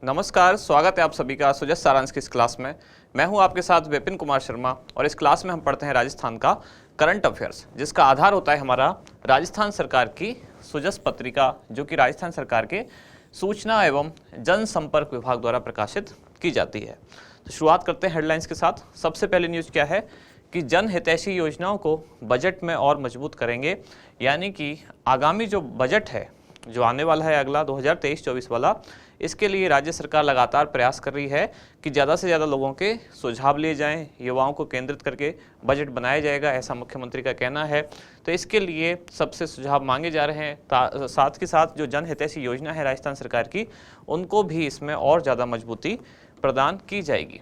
नमस्कार, स्वागत है आप सभी का सुजस सारांश की इस क्लास में। मैं हूं आपके साथ विपिन कुमार शर्मा और इस क्लास में हम पढ़ते हैं राजस्थान का करंट अफेयर्स, जिसका आधार होता है हमारा राजस्थान सरकार की सुजस पत्रिका, जो कि राजस्थान सरकार के सूचना एवं जनसंपर्क विभाग द्वारा प्रकाशित की जाती है। तो शुरुआत करते हैं हेडलाइंस के साथ। सबसे पहले न्यूज़ क्या है कि जन हितैषी योजनाओं को बजट में और मजबूत करेंगे, यानी कि आगामी जो बजट है जो आने वाला है अगला 2023-24 वाला, इसके लिए राज्य सरकार लगातार प्रयास कर रही है कि ज़्यादा से ज़्यादा लोगों के सुझाव लिए जाएं, युवाओं को केंद्रित करके बजट बनाया जाएगा, ऐसा मुख्यमंत्री का कहना है। तो इसके लिए सबसे सुझाव मांगे जा रहे हैं। साथ के साथ जो जन हितैषी योजना है राजस्थान सरकार की, उनको भी इसमें और ज़्यादा मजबूती प्रदान की जाएगी।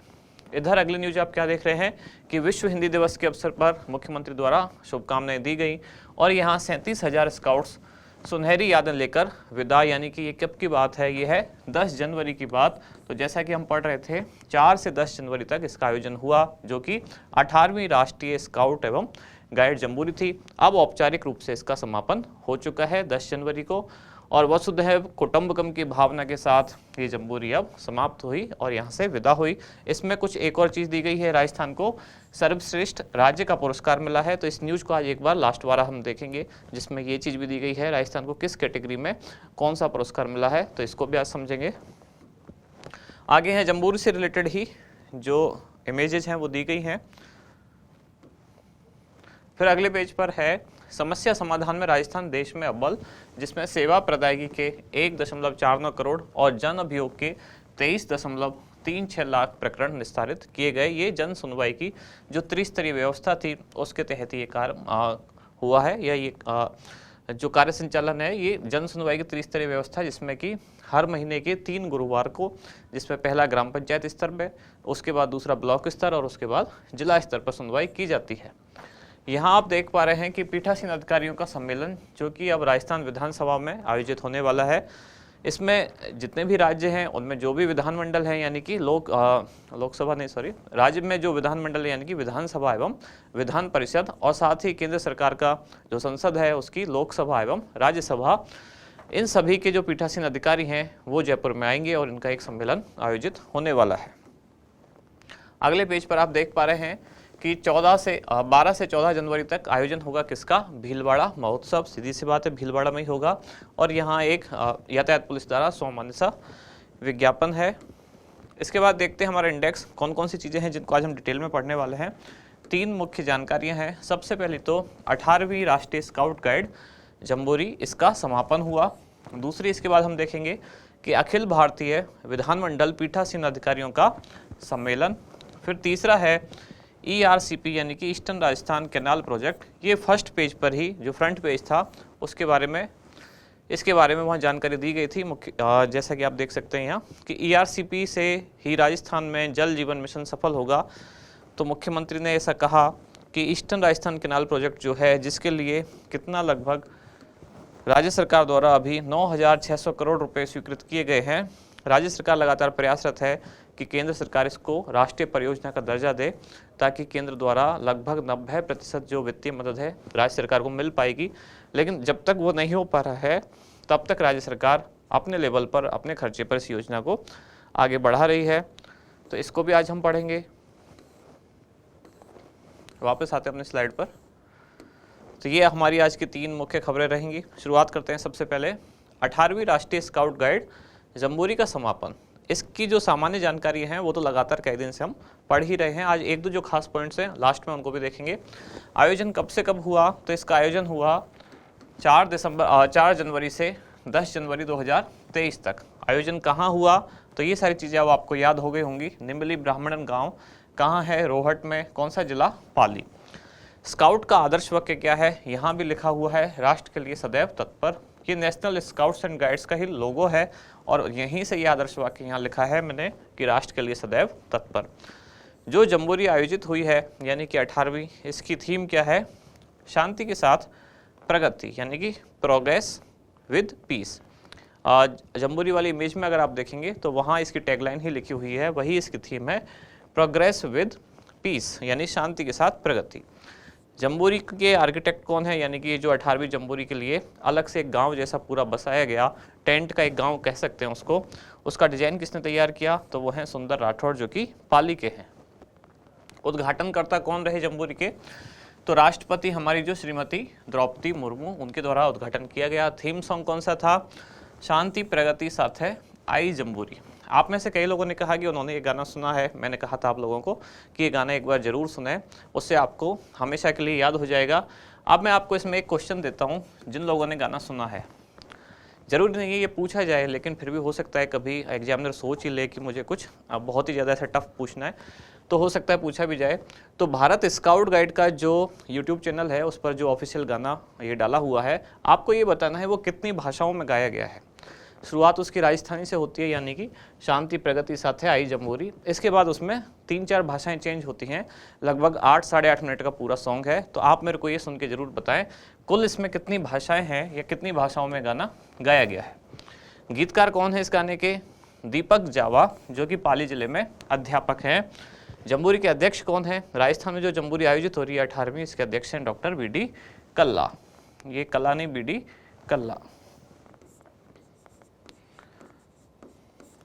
इधर अगली न्यूज आप क्या देख रहे हैं कि विश्व हिंदी दिवस के अवसर पर मुख्यमंत्री द्वारा शुभकामनाएं दी गई और यहाँ 37,000 स्काउट्स सुनहरी यादें लेकर विदा, यानी कि ये कब की बात है, ये है 10 जनवरी की बात। तो जैसा कि हम पढ़ रहे थे 4 से 10 जनवरी तक इसका आयोजन हुआ, जो कि 18वीं राष्ट्रीय स्काउट एवं गाइड जम्बूरी थी। अब औपचारिक रूप से इसका समापन हो चुका है 10 जनवरी को, और वसुधैव कुटुंबकम की भावना के साथ ये जम्बूरी अब समाप्त हुई और यहाँ से विदा हुई। इसमें कुछ एक और चीज़ दी गई है, राजस्थान को सर्वश्रेष्ठ राज्य का पुरस्कार मिला है। तो इस न्यूज़ को आज एक बार लास्ट वाला हम देखेंगे, जिसमें ये चीज़ भी दी गई है राजस्थान को किस कैटेगरी में कौन सा पुरस्कार मिला है, तो इसको भी आज समझेंगे। आगे हैं जम्बूरी से रिलेटेड ही जो इमेजेज हैं वो दी गई हैं। फिर अगले पेज पर है समस्या समाधान में राजस्थान देश में अव्वल, जिसमें सेवा प्रदायगी के 1.49 करोड़ और जन अभियोग के 23.36 लाख प्रकरण निस्तारित किए गए। ये जन सुनवाई की जो त्रिस्तरीय व्यवस्था थी उसके तहत ये कार्य हुआ है, या ये जो कार्य संचालन है ये जन सुनवाई की त्रिस्तरीय व्यवस्था, जिसमें कि हर महीने के 3 गुरुवार को, जिसमें पहला ग्राम पंचायत स्तर पे, उसके बाद दूसरा ब्लॉक स्तर और उसके बाद जिला स्तर पर सुनवाई की जाती है। यहाँ आप देख पा रहे हैं कि पीठासीन अधिकारियों का सम्मेलन जो कि अब राजस्थान विधानसभा में आयोजित होने वाला है। इसमें जितने भी राज्य हैं उनमें जो भी विधानमंडल हैं, यानी कि राज्य में जो विधानमंडल है यानी कि विधानसभा एवं विधान परिषद, और साथ ही केंद्र सरकार का जो संसद है उसकी लोकसभा एवं राज्यसभा, इन सभी के जो पीठासीन अधिकारी हैं वो जयपुर में आएंगे और इनका एक सम्मेलन आयोजित होने वाला है। अगले पेज पर आप देख पा रहे हैं कि 12 से 14 जनवरी तक आयोजन होगा किसका, भीलवाड़ा महोत्सव। सीधी सी बात है, भीलवाड़ा में ही होगा। और यहाँ एक यातायात पुलिस द्वारा सामान्य सा विज्ञापन है। इसके बाद देखते हैं हमारा इंडेक्स, कौन कौन सी चीज़ें हैं जिनको आज हम डिटेल में पढ़ने वाले हैं। 3 मुख्य जानकारियाँ हैं। सबसे पहले तो 18वीं राष्ट्रीय स्काउट गाइड जम्बूरी, इसका समापन हुआ। दूसरी, इसके बाद हम देखेंगे कि अखिल भारतीय विधानमंडल पीठासीन अधिकारियों का सम्मेलन। फिर तीसरा है ERCP यानी कि ईस्टर्न राजस्थान कैनाल प्रोजेक्ट। ये फर्स्ट पेज पर ही जो फ्रंट पेज था उसके बारे में, इसके बारे में वहाँ जानकारी दी गई थी। जैसा कि आप देख सकते हैं यहाँ कि ERCP से ही राजस्थान में जल जीवन मिशन सफल होगा। तो मुख्यमंत्री ने ऐसा कहा कि ईस्टर्न राजस्थान कैनाल प्रोजेक्ट जो है, जिसके लिए कितना लगभग राज्य सरकार द्वारा अभी 9,600 करोड़ रुपये स्वीकृत किए गए हैं। राज्य सरकार लगातार प्रयासरत है कि केंद्र सरकार इसको राष्ट्रीय परियोजना का दर्जा दे, ताकि केंद्र द्वारा लगभग 90% जो वित्तीय मदद है राज्य सरकार को मिल पाएगी। लेकिन जब तक वो नहीं हो पा रहा है तब तक राज्य सरकार अपने लेवल पर, अपने खर्चे पर इस योजना को आगे बढ़ा रही है। तो इसको भी आज हम पढ़ेंगे। वापस आते हैं अपने स्लाइड पर। तो ये हमारी आज की 3 मुख्य खबरें रहेंगी। शुरुआत करते हैं सबसे पहले 18वीं राष्ट्रीय स्काउट गाइड जम्बूरी का समापन। इसकी जो सामान्य जानकारी है वो तो लगातार कई दिन से हम पढ़ ही रहे हैं। आज 1-2 जो खास पॉइंट्स हैं लास्ट में उनको भी देखेंगे। आयोजन कब से कब हुआ, तो इसका आयोजन हुआ 4 जनवरी से 10 जनवरी 2023 तक। आयोजन कहाँ हुआ, तो ये सारी चीज़ें अब आपको याद हो गई होंगी। निम्बली ब्राह्मणन गाँव कहाँ है, रोहट में। कौन सा जिला, पाली। स्काउट का आदर्श वाक्य क्या है, यहाँ भी लिखा हुआ है, राष्ट्र के लिए सदैव तत्पर। ये नेशनल स्काउट्स एंड गाइड्स का ही लोगो है और यहीं से ये आदर्श वाक्य यहाँ लिखा है मैंने कि राष्ट्र के लिए सदैव तत्पर। जो जम्बूरी आयोजित हुई है यानी कि 18वीं, इसकी थीम क्या है, शांति के साथ प्रगति, यानी कि प्रोग्रेस विद पीस। जम्बूरी वाली इमेज में अगर आप देखेंगे तो वहाँ इसकी टैगलाइन ही लिखी हुई है, वही इसकी थीम है, प्रोग्रेस विद पीस, यानी शांति के साथ प्रगति। जम्बूरी के आर्किटेक्ट कौन है, यानी कि जो 18वीं जम्बूरी के लिए अलग से एक गांव जैसा पूरा बसाया गया टेंट का एक गांव कह सकते हैं उसको, उसका डिजाइन किसने तैयार किया? तो वो हैं सुंदर राठौड़, जो कि पाली के हैं। उद्घाटनकर्ता कौन रहे जम्बूरी के? तो राष्ट्रपति हमारी जो श्रीमती द्रौपदी मुर्मू, उनके द्वारा उद्घाटन किया गया। थीम सॉन्ग कौन सा था? शांति प्रगति साथ है आई जम्बूरी। आप में से कई लोगों ने कहा कि उन्होंने ये गाना सुना है। मैंने कहा था आप लोगों को कि ये गाना एक बार जरूर सुने, उससे आपको हमेशा के लिए याद हो जाएगा। अब मैं आपको इसमें एक क्वेश्चन देता हूँ, जिन लोगों ने गाना सुना है, जरूरी नहीं है ये पूछा जाए, लेकिन फिर भी हो सकता है कभी एग्जामिनर सोच ही ले कि मुझे कुछ बहुत ही ज़्यादा ऐसा टफ पूछना है, तो हो सकता है पूछा भी जाए। तो भारत स्काउट गाइड का जो यूट्यूब चैनल है, उस पर जो ऑफिशियल गाना ये डाला हुआ है, आपको ये बताना है वो कितनी भाषाओं में गाया गया है। शुरुआत उसकी राजस्थानी से होती है, यानी कि शांति प्रगति साथ है आई जम्बूरी। इसके बाद उसमें 3-4 भाषाएं चेंज होती हैं। लगभग 8 साढ़े 8 मिनट का पूरा सॉन्ग है। तो आप मेरे को ये सुन के ज़रूर बताएं कुल इसमें कितनी भाषाएं हैं या कितनी भाषाओं में गाना गाया गया है। गीतकार कौन है इस गाने के? दीपक जावा, जो कि पाली जिले में अध्यापक हैं। जम्बूरी के अध्यक्ष कौन है? राजस्थान में जो जम्बूरी आयोजित हो रही है 18वीं, इसके अध्यक्ष हैं डॉक्टर BD कल्ला। ये कल्ला नहीं, BD कल्ला,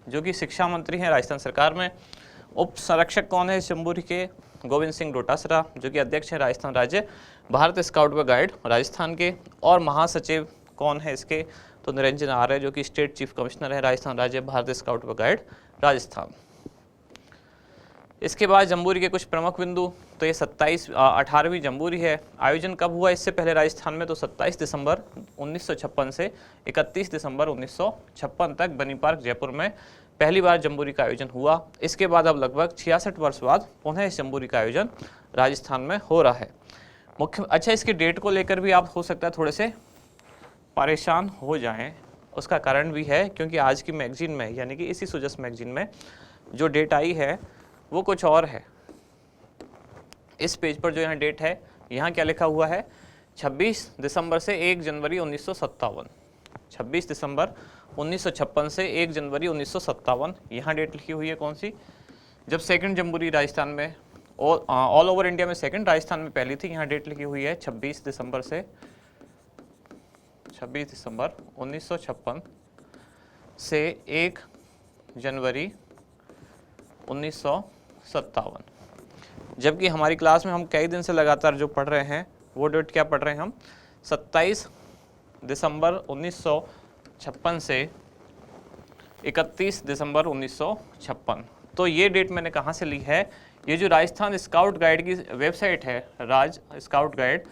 जो कि शिक्षा मंत्री हैं राजस्थान सरकार में। उप संरक्षक कौन है जम्बूरी के? गोविंद सिंह डोटासरा, जो कि अध्यक्ष हैं राजस्थान राज्य भारत स्काउट व गाइड राजस्थान के। और महासचिव कौन है इसके? तो निरंजन आर्य, जो कि स्टेट चीफ कमिश्नर है राजस्थान राज्य भारत स्काउट व गाइड राजस्थान। इसके बाद जम्बूरी के कुछ प्रमुख बिंदु, तो ये 18वीं जम्बूरी है। आयोजन कब हुआ इससे पहले राजस्थान में? तो 27 दिसंबर 1956 से 31 दिसंबर 1956 तक बनी पार्क जयपुर में पहली बार जम्बूरी का आयोजन हुआ। इसके बाद अब लगभग 66 वर्ष बाद पुनः इस जम्बूरी का आयोजन राजस्थान में हो रहा है। अच्छा, इसकी डेट को लेकर भी आप हो सकता है थोड़े से परेशान हो जाएं। उसका कारण भी है क्योंकि आज की मैगजीन में, यानी कि इसी सुजस मैगजीन में जो डेट आई है वो कुछ और है। इस पेज पर जो यहाँ डेट है, यहाँ क्या लिखा हुआ है? 26 दिसंबर से 1 जनवरी 1957। 26 दिसंबर 1956 से 1 जनवरी 1957 यहाँ डेट लिखी हुई है। कौन सी? जब सेकंड जम्बूरी राजस्थान में, ऑल ओवर इंडिया में सेकंड, राजस्थान में पहली थी। यहाँ डेट लिखी हुई है 26 दिसंबर 1956 से 1 जनवरी 1957। जबकि हमारी क्लास में हम कई दिन से लगातार जो पढ़ रहे हैं वो डेट क्या पढ़ रहे हैं हम? 27 दिसंबर 1956 से 31 दिसंबर 1956। तो ये डेट मैंने कहाँ से ली है? ये जो राजस्थान स्काउट गाइड की वेबसाइट है, राज स्काउट गाइड,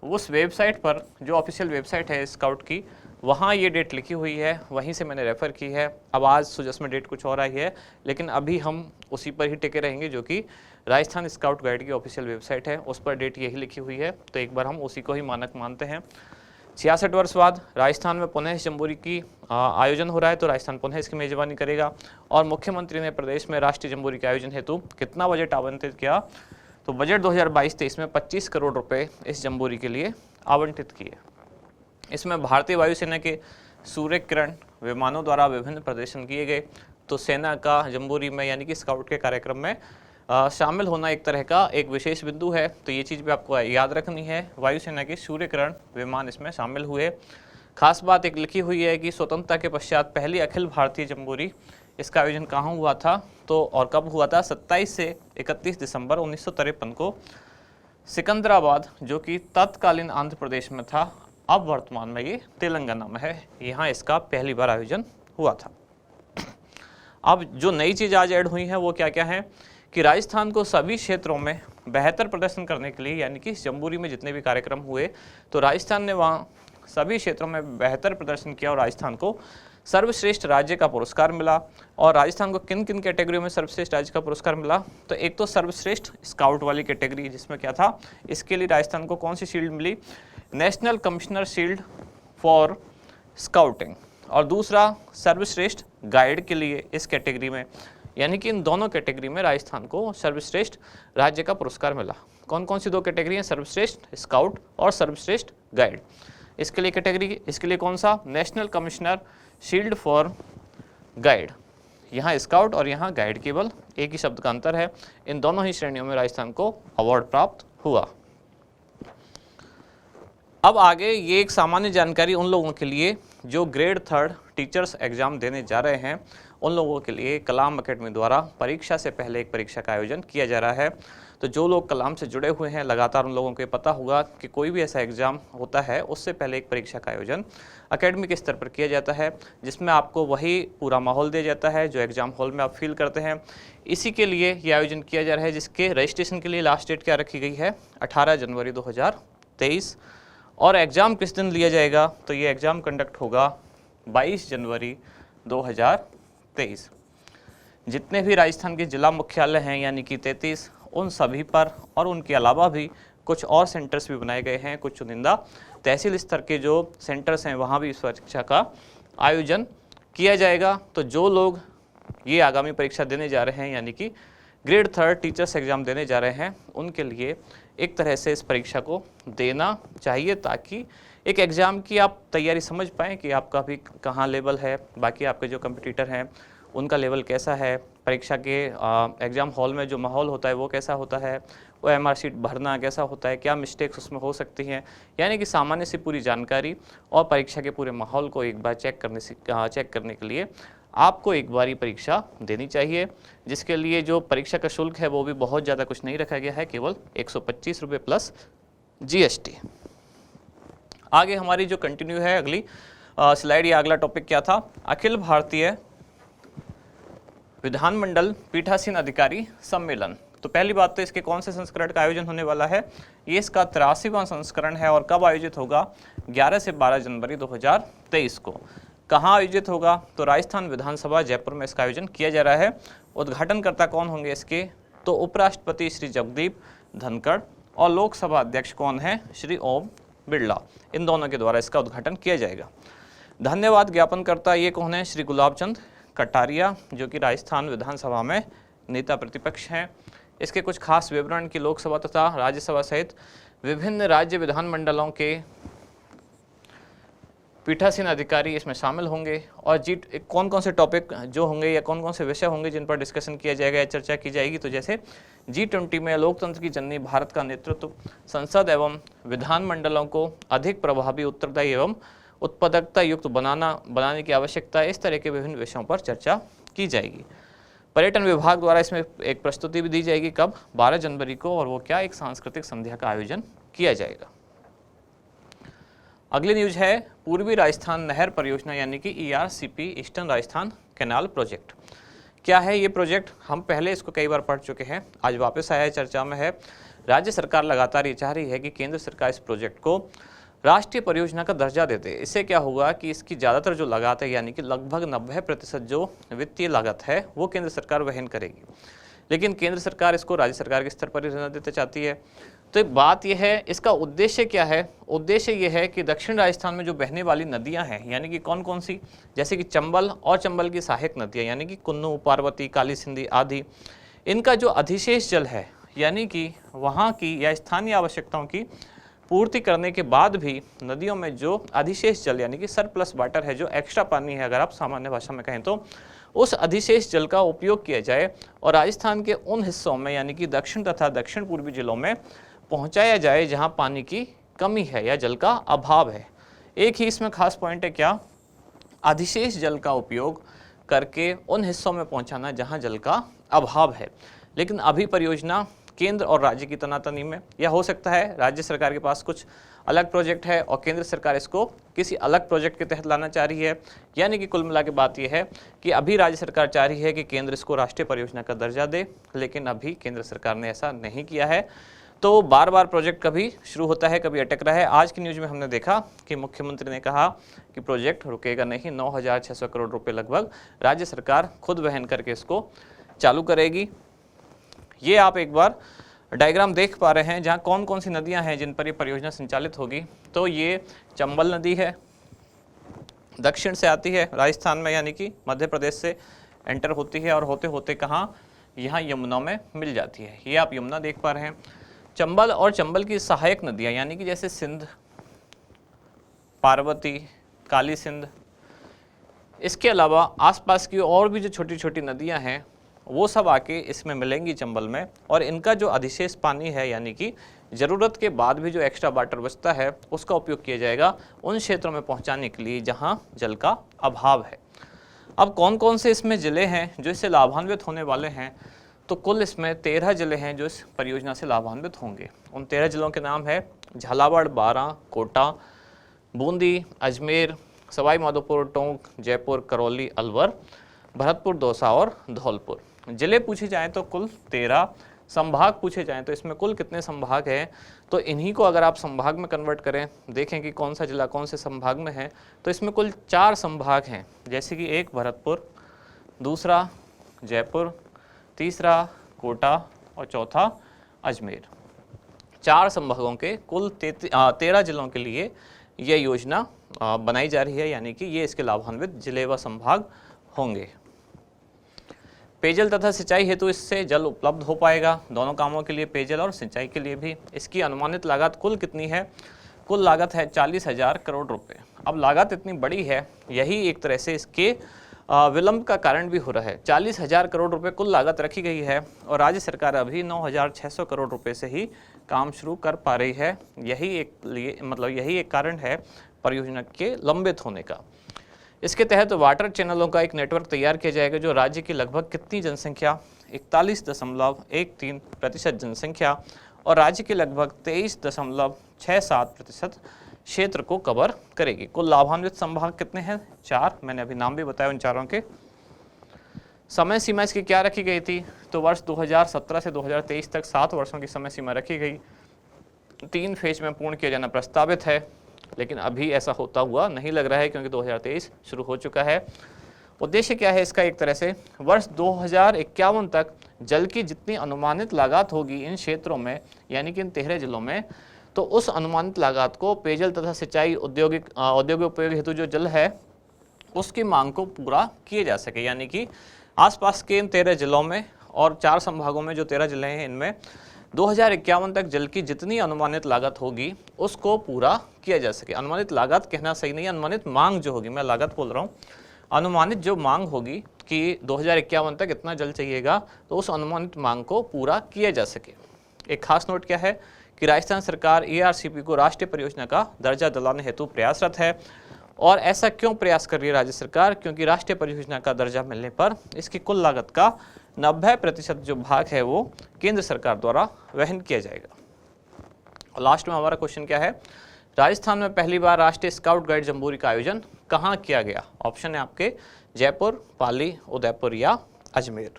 उस वेबसाइट पर जो ऑफिशियल वेबसाइट है स्काउट की, वहाँ ये डेट लिखी हुई है, वहीं से मैंने रेफ़र की है। अब आज सुजस में डेट कुछ और आई है, लेकिन अभी हम उसी पर ही टिके रहेंगे, जो कि राजस्थान स्काउट गाइड की ऑफिशियल वेबसाइट है, उस पर डेट यही लिखी हुई है। तो एक बार हम उसी को ही मानक मानते हैं। 66 वर्ष बाद राजस्थान में पुनः जम्बूरी की आयोजन हो रहा है, तो राजस्थान पुनः इसकी मेजबानी करेगा। और मुख्यमंत्री ने प्रदेश में राष्ट्रीय जम्बूरी के आयोजन हेतु कितना बजट आवंटित किया? तो बजट 2022-23 में 25 करोड़ रुपए इस जम्बूरी के लिए आवंटित किए। इसमें भारतीय वायुसेना के सूर्य किरण विमानों द्वारा विभिन्न प्रदर्शन किए गए। तो सेना का जम्बूरी में, यानी कि स्काउट के कार्यक्रम में शामिल होना एक तरह का एक विशेष बिंदु है। तो ये चीज़ भी आपको याद रखनी है। वायुसेना के सूर्य किरण विमान इसमें शामिल हुए। खास बात एक लिखी हुई है कि स्वतंत्रता के पश्चात पहली अखिल भारतीय जम्बूरी, इसका आयोजन कहाँ हुआ था? तो और कब हुआ था? 27 से 31 दिसंबर 1953 को सिकंदराबाद, जो कि तत्कालीन आंध्र प्रदेश में था, अब वर्तमान में ये तेलंगाना में है। यहाँ इसका पहली बार आयोजन हुआ था। अब जो नई चीज़ आज ऐड हुई है वो क्या क्या है कि राजस्थान को सभी क्षेत्रों में बेहतर प्रदर्शन करने के लिए, यानी कि जम्बूरी में जितने भी कार्यक्रम हुए, तो राजस्थान ने वहाँ सभी क्षेत्रों में बेहतर प्रदर्शन किया और राजस्थान को सर्वश्रेष्ठ राज्य का पुरस्कार मिला। और राजस्थान को किन किन कैटेगरियों में सर्वश्रेष्ठ राज्य का पुरस्कार मिला? तो एक तो सर्वश्रेष्ठ स्काउट वाली कैटेगरी, जिसमें क्या था, इसके लिए राजस्थान को कौन सी शील्ड मिली? National commissioner shield for scouting. और दूसरा सर्वश्रेष्ठ गाइड के लिए इस कैटेगरी में, यानी कि इन दोनों कैटेगरी में राजस्थान को सर्वश्रेष्ठ राज्य का पुरस्कार मिला। कौन कौन सी दो कैटेगरी हैं? सर्वश्रेष्ठ स्काउट और सर्वश्रेष्ठ गाइड। इसके लिए कैटेगरी, इसके लिए कौन सा? National commissioner shield for guide. यहाँ स्काउट और यहाँ गाइड, केवल एक ही शब्द का अंतर है। इन दोनों ही श्रेणियों में राजस्थान को अवार्ड प्राप्त हुआ। अब आगे ये एक सामान्य जानकारी उन लोगों के लिए जो ग्रेड 3 टीचर्स एग्ज़ाम देने जा रहे हैं उन लोगों के लिए कलाम एकेडमी द्वारा परीक्षा से पहले एक परीक्षा का आयोजन किया जा रहा है। तो जो लोग कलाम से जुड़े हुए हैं लगातार उन लोगों को पता होगा कि कोई भी ऐसा एग्ज़ाम होता है उससे पहले एक परीक्षा का आयोजन एकेडमी के स्तर पर किया जाता है, जिसमें आपको वही पूरा माहौल दिया जाता है जो एग्ज़ाम हॉल में आप फील करते हैं। इसी के लिए ये आयोजन किया जा रहा है, जिसके रजिस्ट्रेशन के लिए लास्ट डेट क्या रखी गई है 18 जनवरी 2023। और एग्ज़ाम किस दिन लिया जाएगा, तो ये एग्ज़ाम कंडक्ट होगा 22 जनवरी 2023। जितने भी राजस्थान के जिला मुख्यालय हैं यानी कि 33, उन सभी पर और उनके अलावा भी कुछ और सेंटर्स भी बनाए गए हैं। कुछ चुनिंदा तहसील स्तर के जो सेंटर्स हैं वहाँ भी इस परीक्षा का आयोजन किया जाएगा। तो जो लोग ये आगामी परीक्षा देने जा रहे हैं यानी कि ग्रेड 3 टीचर्स एग्ज़ाम देने जा रहे हैं, उनके लिए एक तरह से इस परीक्षा को देना चाहिए ताकि एक एग्ज़ाम की आप तैयारी समझ पाएँ कि आपका भी कहाँ लेवल है, बाकी आपके जो कंपटीटर हैं उनका लेवल कैसा है, परीक्षा के एग्ज़ाम हॉल में जो माहौल होता है वो कैसा होता है, वो एमआर शीट भरना कैसा होता है, क्या मिस्टेक्स उसमें हो सकती हैं, यानी कि सामान्य सी पूरी जानकारी और परीक्षा के पूरे माहौल को एक बार चेक करने के लिए आपको एक बार ही परीक्षा देनी चाहिए, जिसके लिए जो परीक्षा का शुल्क है वो भी बहुत ज़्यादा कुछ नहीं रखा गया है, केवल 125 रुपये प्लस GST। आगे हमारी जो कंटिन्यू है अगली स्लाइड या अगला टॉपिक क्या था, अखिल भारतीय विधानमंडल पीठासीन अधिकारी सम्मेलन। तो पहली बात तो इसके कौन से संस्करण का आयोजन होने वाला है, ये इसका 83वां संस्करण है और कब आयोजित होगा 11 से 12 जनवरी 2023 को। कहाँ आयोजित होगा, तो राजस्थान विधानसभा जयपुर में इसका आयोजन किया जा रहा है। उद्घाटनकर्ता कौन होंगे इसके, तो उपराष्ट्रपति श्री जगदीप धनखड़ और लोकसभा अध्यक्ष कौन है, श्री ओम बिरला। इन दोनों के द्वारा इसका उद्घाटन किया जाएगा। धन्यवाद ज्ञापनकर्ता ये कौन है, श्री गुलाब चंद कटारिया, जो कि राजस्थान विधानसभा में नेता प्रतिपक्ष हैं। इसके कुछ खास विवरण की लोकसभा तथा राज्यसभा सहित विभिन्न राज्य विधानमंडलों के पीठासीन अधिकारी इसमें शामिल होंगे और कौन कौन से टॉपिक जो होंगे या कौन कौन से विषय होंगे जिन पर डिस्कशन किया जाएगा या चर्चा की जाएगी, तो जैसे G20 में लोकतंत्र की जननी भारत का नेतृत्व, संसद एवं विधानमंडलों को अधिक प्रभावी, उत्तरदायी एवं उत्पादकता युक्त बनाने की आवश्यकता, इस तरह के विभिन्न विषयों पर चर्चा की जाएगी। पर्यटन विभाग द्वारा इसमें एक प्रस्तुति भी दी जाएगी, कब 12 जनवरी को, और वो क्या, एक सांस्कृतिक संध्या का आयोजन किया जाएगा। अगली न्यूज है पूर्वी राजस्थान नहर परियोजना यानी कि ERCP eastern Rajasthan canal project. क्या है ये प्रोजेक्ट, हम पहले इसको कई बार पढ़ चुके हैं, आज वापस आया है, चर्चा में है। राज्य सरकार लगातार ये चाह रही है कि केंद्र सरकार इस प्रोजेक्ट को राष्ट्रीय परियोजना का दर्जा देते। इससे क्या होगा कि इसकी ज़्यादातर जो लागत है यानी कि लगभग 90% जो वित्तीय लागत है वो केंद्र सरकार वहन करेगी, लेकिन केंद्र सरकार इसको राज्य सरकार के स्तर पर ही रहने देना चाहती है। तो एक बात यह है, इसका उद्देश्य क्या है, उद्देश्य ये है कि दक्षिण राजस्थान में जो बहने वाली नदियां हैं यानी कि कौन कौन सी, जैसे कि चंबल और चंबल की सहायक नदियाँ यानी कि कुन्नू, पार्वती, काली सिंधी आदि, इनका जो अधिशेष जल है यानी कि वहाँ की या स्थानीय आवश्यकताओं की पूर्ति करने के बाद भी नदियों में जो अधिशेष जल यानी कि सरप्लस वाटर है, जो एक्स्ट्रा पानी है अगर आप सामान्य भाषा में कहें तो, उस अधिशेष जल का उपयोग किया जाए और राजस्थान के उन हिस्सों में यानी कि दक्षिण तथा दक्षिण पूर्वी जिलों में पहुंचाया जाए जहां पानी की कमी है या जल का अभाव है। एक ही इसमें खास पॉइंट है क्या, अधिशेष जल का उपयोग करके उन हिस्सों में पहुंचाना जहां जल का अभाव है। लेकिन अभी परियोजना केंद्र और राज्य की तनातनी में, या हो सकता है राज्य सरकार के पास कुछ अलग प्रोजेक्ट है और केंद्र सरकार इसको किसी अलग प्रोजेक्ट के तहत लाना चाह रही है। यानी कि कुल मिला के बात यह है कि अभी राज्य सरकार चाह रही है कि केंद्र इसको राष्ट्रीय परियोजना का दर्जा दे, लेकिन अभी केंद्र सरकार ने ऐसा नहीं किया है। तो बार बार प्रोजेक्ट कभी शुरू होता है, कभी अटक रहा है। आज की न्यूज़ में हमने देखा कि मुख्यमंत्री ने कहा कि प्रोजेक्ट रुकेगा नहीं, 9,600 करोड़ रुपये लगभग राज्य सरकार खुद वहन करके इसको चालू करेगी। ये आप एक बार डायग्राम देख पा रहे हैं जहाँ कौन कौन सी नदियाँ हैं जिन पर ये परियोजना संचालित होगी। तो ये चंबल नदी है, दक्षिण से आती है राजस्थान में यानी कि मध्य प्रदेश से एंटर होती है और होते होते कहाँ, यहाँ यमुना में मिल जाती है। ये आप यमुना देख पा रहे हैं। चंबल और चंबल की सहायक नदियाँ यानी कि जैसे सिंध, पार्वती, काली सिंध, इसके अलावा आसपास की और भी जो छोटी छोटी नदियाँ हैं वो सब आके इसमें मिलेंगी चंबल में, और इनका जो अधिशेष पानी है यानी कि ज़रूरत के बाद भी जो एक्स्ट्रा वाटर बचता है उसका उपयोग किया जाएगा उन क्षेत्रों में पहुंचाने के लिए जहां जल का अभाव है। अब कौन कौन से इसमें ज़िले हैं जो इससे लाभान्वित होने वाले हैं, तो कुल इसमें 13 ज़िले हैं जो इस परियोजना से लाभान्वित होंगे। उन 13 ज़िलों के नाम है झालावाड़, बारां, कोटा, बूंदी, अजमेर, सवाई माधोपुर, टोंक, जयपुर, करौली, अलवर, भरतपुर, दौसा और धौलपुर। ज़िले पूछे जाएँ तो कुल 13, संभाग पूछे जाएँ तो इसमें कुल कितने संभाग हैं, तो इन्हीं को अगर आप संभाग में कन्वर्ट करें, देखें कि कौन सा जिला कौन से संभाग में है, तो इसमें कुल 4 संभाग हैं, जैसे कि एक भरतपुर, दूसरा जयपुर, तीसरा कोटा और चौथा अजमेर। 4 संभागों के कुल 13 जिलों के लिए ये योजना बनाई जा रही है, यानी कि ये इसके लाभान्वित जिले व संभाग होंगे। पेयजल तथा सिंचाई हेतु इससे जल उपलब्ध हो पाएगा, दोनों कामों के लिए, पेयजल और सिंचाई के लिए भी। इसकी अनुमानित लागत कुल कितनी है? कुल लागत है 40,000 करोड़ रुपए। अब लागत इतनी बड़ी है, यही एक तरह से इसके विलंब का कारण भी हो रहा है। 40,000 करोड़ रुपए कुल लागत रखी गई है और राज्य सरकार अभी 9,600 करोड़ रुपए से ही काम शुरू कर पा रही है। यही एक कारण है परियोजना के लंबित होने का। इसके तहत वाटर चैनलों का एक नेटवर्क तैयार किया जाएगा जो राज्य की लगभग कितनी जनसंख्या, 41.13% जनसंख्या और राज्य के लगभग 23.67% क्षेत्र को कवर करेगी। कुल लाभान्वित संभाग कितने हैं? 4। मैंने अभी नाम भी बताया उन चारों के। समय सीमा इसकी क्या रखी गई थी? तो वर्ष 2017 से 2023 तक 7 वर्षों की समय सीमा रखी गई। 3 फेज में पूर्ण किया जाना प्रस्तावित है, लेकिन अभी ऐसा होता हुआ नहीं लग रहा है क्योंकि 2023 शुरू हो चुका है। उद्देश्य क्या है इसका? एक तरह से वर्ष 2051 तक जल की जितनी अनुमानित लागत होगी इन क्षेत्रों में, यानी कि इन 13 जिलों में, तो उस अनुमानित लागत को पेयजल तथा सिंचाई औद्योगिक उपयोग हेतु जो जल है उसकी मांग को पूरा किए जा सके। यानी कि आसपास के इन 13 जिलों में और 4 संभागों में जो 13 जिले हैं, इनमें 2051 तक जल की जितनी अनुमानित लागत होगी उसको पूरा किया जा सके। अनुमानित लागत कहना सही नहीं है, अनुमानित मांग जो होगी, मैं लागत बोल रहा हूँ, अनुमानित जो मांग होगी कि 2051 तक इतना जल चाहिएगा, तो उस अनुमानित मांग को पूरा किया जा सके। एक खास नोट क्या है कि राजस्थान सरकार ARCP को राष्ट्रीय परियोजना का दर्जा दिलाने हेतु प्रयासरत है। और ऐसा क्यों प्रयास कर रही है राज्य सरकार? क्योंकि राष्ट्रीय परियोजना का दर्जा मिलने पर इसकी कुल लागत का 90% जो भाग है वो केंद्र सरकार द्वारा वहन किया जाएगा। और लास्ट में हमारा क्वेश्चन क्या है? राजस्थान में पहली बार राष्ट्रीय स्काउट गाइड जम्बूरी का आयोजन कहाँ किया गया? ऑप्शन है आपके जयपुर, पाली, उदयपुर या अजमेर।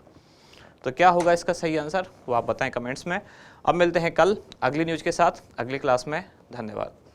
तो क्या होगा इसका सही आंसर, वो आप बताएं कमेंट्स में। अब मिलते हैं कल अगली न्यूज़ के साथ अगली क्लास में। धन्यवाद।